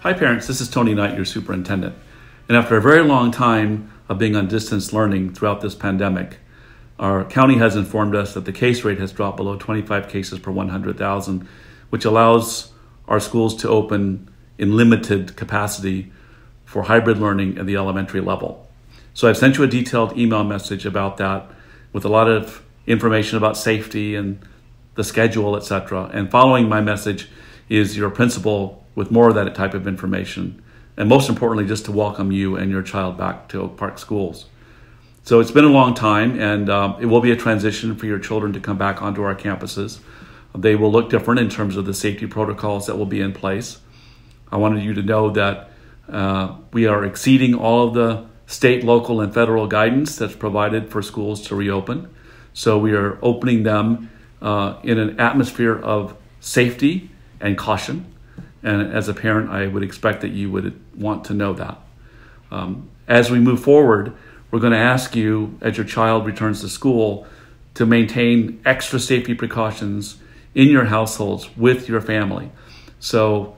Hi parents, this is Tony Knight, your superintendent. And after a very long time of being on distance learning throughout this pandemic, our county has informed us that the case rate has dropped below 25 cases per 100,000, which allows our schools to open in limited capacity for hybrid learning at the elementary level. So I've sent you a detailed email message about that with a lot of information about safety and the schedule, etc. And following my message is your principal with more of that type of information. And most importantly, just to welcome you and your child back to Oak Park schools. So it's been a long time, and it will be a transition for your children to come back onto our campuses. They will look different in terms of the safety protocols that will be in place. I wanted you to know that we are exceeding all of the state, local, and federal guidance that's provided for schools to reopen. So we are opening them in an atmosphere of safety and caution. And as a parent, I would expect that you would want to know that. As we move forward, we're going to ask you, as your child returns to school, to maintain extra safety precautions in your households with your family. So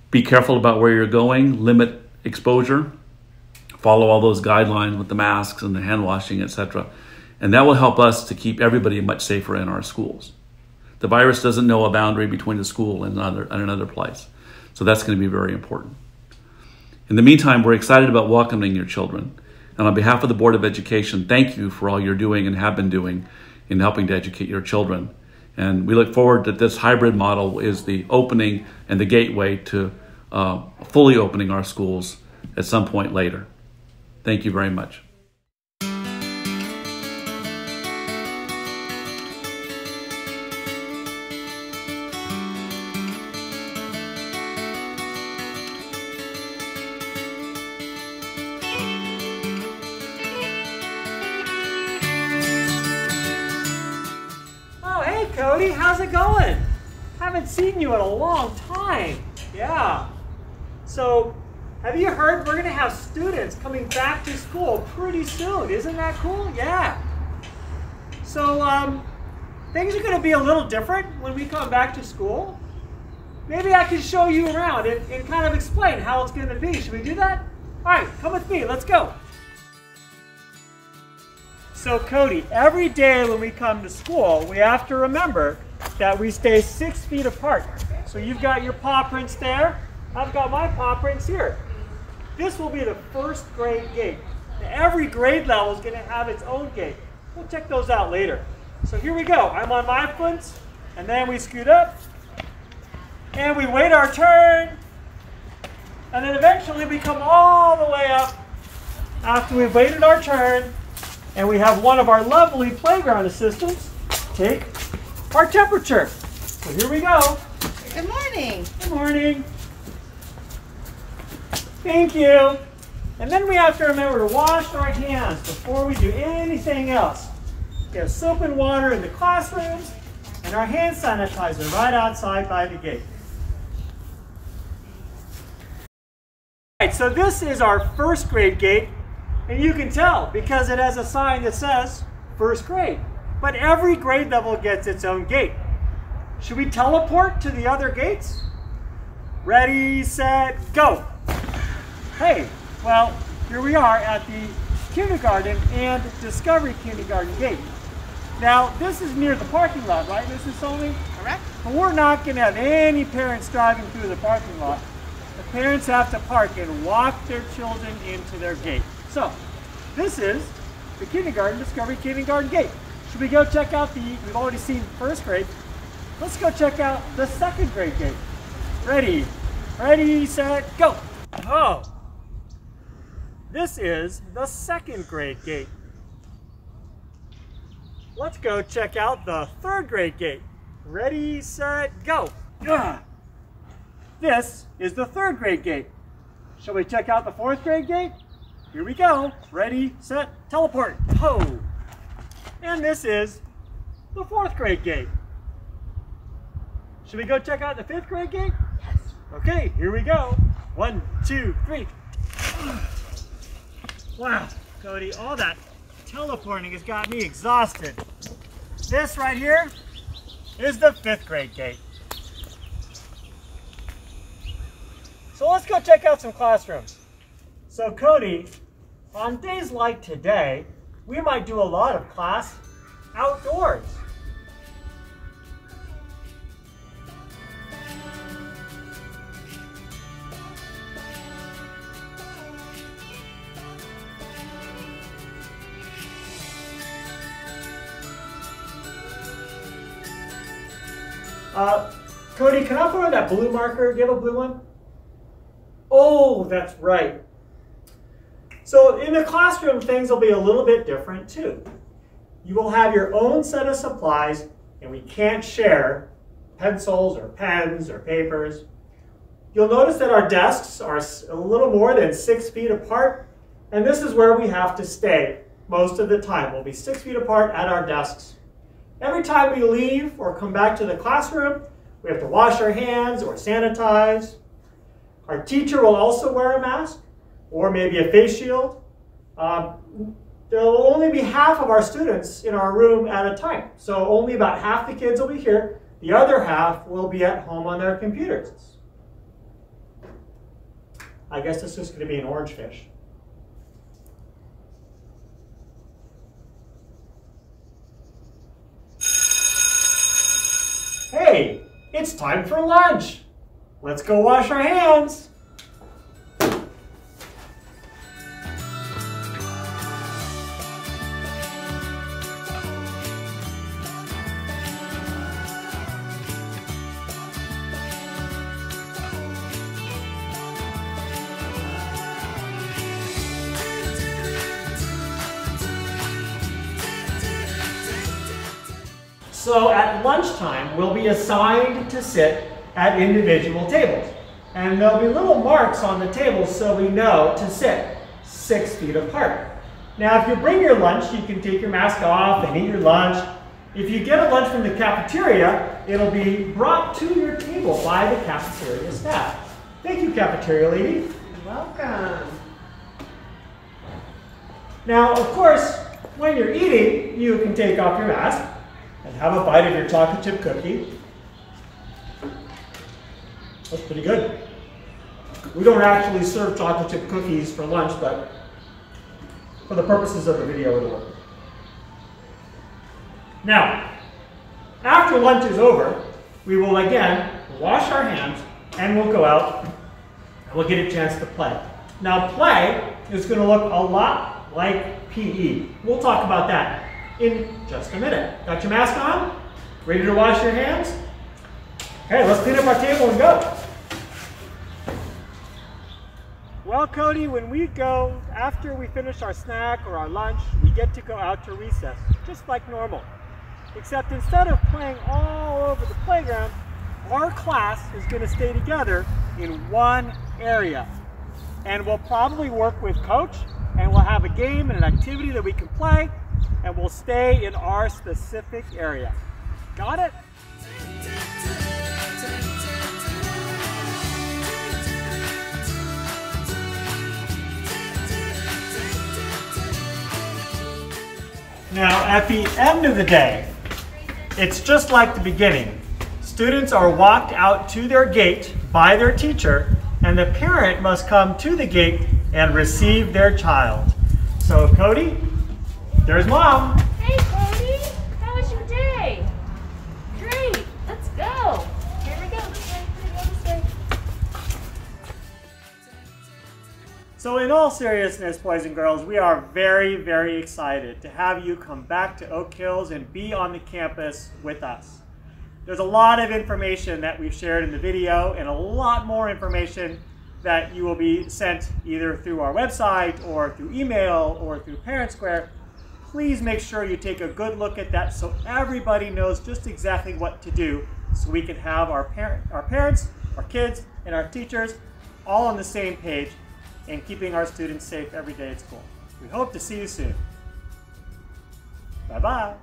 be careful about where you're going, limit exposure, follow all those guidelines with the masks and the hand washing, etc. And that will help us to keep everybody much safer in our schools. The virus doesn't know a boundary between the school and another place. So that's going to be very important. In the meantime, we're excited about welcoming your children. And on behalf of the Board of Education, thank you for all you're doing and have been doing in helping to educate your children. And we look forward that this hybrid model is the opening and the gateway to fully opening our schools at some point later. Thank you very much. Cody, how's it going? Haven't seen you in a long time. Yeah. So, have you heard we're going to have students coming back to school pretty soon? Isn't that cool? Yeah. So, things are going to be a little different when we come back to school. Maybe I can show you around and kind of explain how it's going to be. Should we do that? All right, come with me. Let's go. So Cody, every day when we come to school, we have to remember that we stay 6 feet apart. So you've got your paw prints there. I've got my paw prints here. This will be the first grade gate. Now, every grade level is going to have its own gate. We'll check those out later. So here we go. I'm on my fronts, and then we scoot up, and we wait our turn, and then eventually we come all the way up after we've waited our turn. And we have one of our lovely playground assistants take our temperature. So here we go. Good morning. Good morning. Thank you. And then we have to remember to wash our hands before we do anything else. We have soap and water in the classrooms and our hand sanitizer right outside by the gate. All right, so this is our first grade gate. And you can tell because it has a sign that says first grade. But every grade level gets its own gate. Should we teleport to the other gates? Ready, set, go. Hey, well, here we are at the kindergarten and Discovery Kindergarten gate. Now, this is near the parking lot, right, Mrs. Solney? Correct. But we're not going to have any parents driving through the parking lot. The parents have to park and walk their children into their gate. So, this is the Discovery Kindergarten gate. Should we go check out we've already seen first grade. Let's go check out the second grade gate. Ready, set, go. Oh, this is the second grade gate. Let's go check out the third grade gate. Ready, set, go. This is the third grade gate. Shall we check out the fourth grade gate? Here we go. Ready, set, teleport. Ho! And this is the fourth grade gate. Should we go check out the fifth grade gate? Yes. Okay, here we go. 1, 2, 3. Wow, Cody, all that teleporting has got me exhausted. This right here is the fifth grade gate. So let's go check out some classrooms. So Cody, on days like today, we might do a lot of class outdoors. Cody, can I borrow that blue marker? Do you have a blue one? Oh, that's right. So in the classroom, things will be a little bit different too. You will have your own set of supplies, and we can't share pencils or pens or papers. You'll notice that our desks are a little more than 6 feet apart, and this is where we have to stay most of the time. We'll be 6 feet apart at our desks. Every time we leave or come back to the classroom, we have to wash our hands or sanitize. Our teacher will also wear a mask or maybe a face shield. There will only be half of our students in our room at a time. So only about half the kids will be here. The other half will be at home on their computers. I guess this is going to be an orange fish. Hey, it's time for lunch. Let's go wash our hands. So at lunchtime, we'll be assigned to sit at individual tables. And there'll be little marks on the tables so we know to sit 6 feet apart. Now, if you bring your lunch, you can take your mask off and eat your lunch. If you get a lunch from the cafeteria, it'll be brought to your table by the cafeteria staff. Thank you, cafeteria lady. You're welcome. Now, of course, when you're eating, you can take off your mask and have a bite of your chocolate chip cookie. That's pretty good. We don't actually serve chocolate chip cookies for lunch, but for the purposes of the video, it'll work. Now, after lunch is over, we will again wash our hands and we'll go out and we'll get a chance to play. Now, play is going to look a lot like PE. We'll talk about that in just a minute. Got your mask on? Ready to wash your hands? Okay, let's clean up our table and go. Well, Cody, when we go, after we finish our snack or our lunch, we get to go out to recess, just like normal. Except instead of playing all over the playground, our class is going to stay together in one area. And we'll probably work with Coach, and we'll have a game and an activity that we can play, and we'll stay in our specific area. Got it? Now, at the end of the day, it's just like the beginning. Students are walked out to their gate by their teacher, and the parent must come to the gate and receive their child. So, Cody, there's Mom. Hey, Cody. How was your day? Great. Let's go. Here we go. This way. This way. So in all seriousness, boys and girls, we are very, very excited to have you come back to Oak Hills and be on the campus with us. There's a lot of information that we've shared in the video and a lot more information that you will be sent either through our website or through email or through Parent Square. Please make sure you take a good look at that so everybody knows just exactly what to do so we can have our parents, our kids, and our teachers all on the same page and keeping our students safe every day at school. We hope to see you soon. Bye-bye.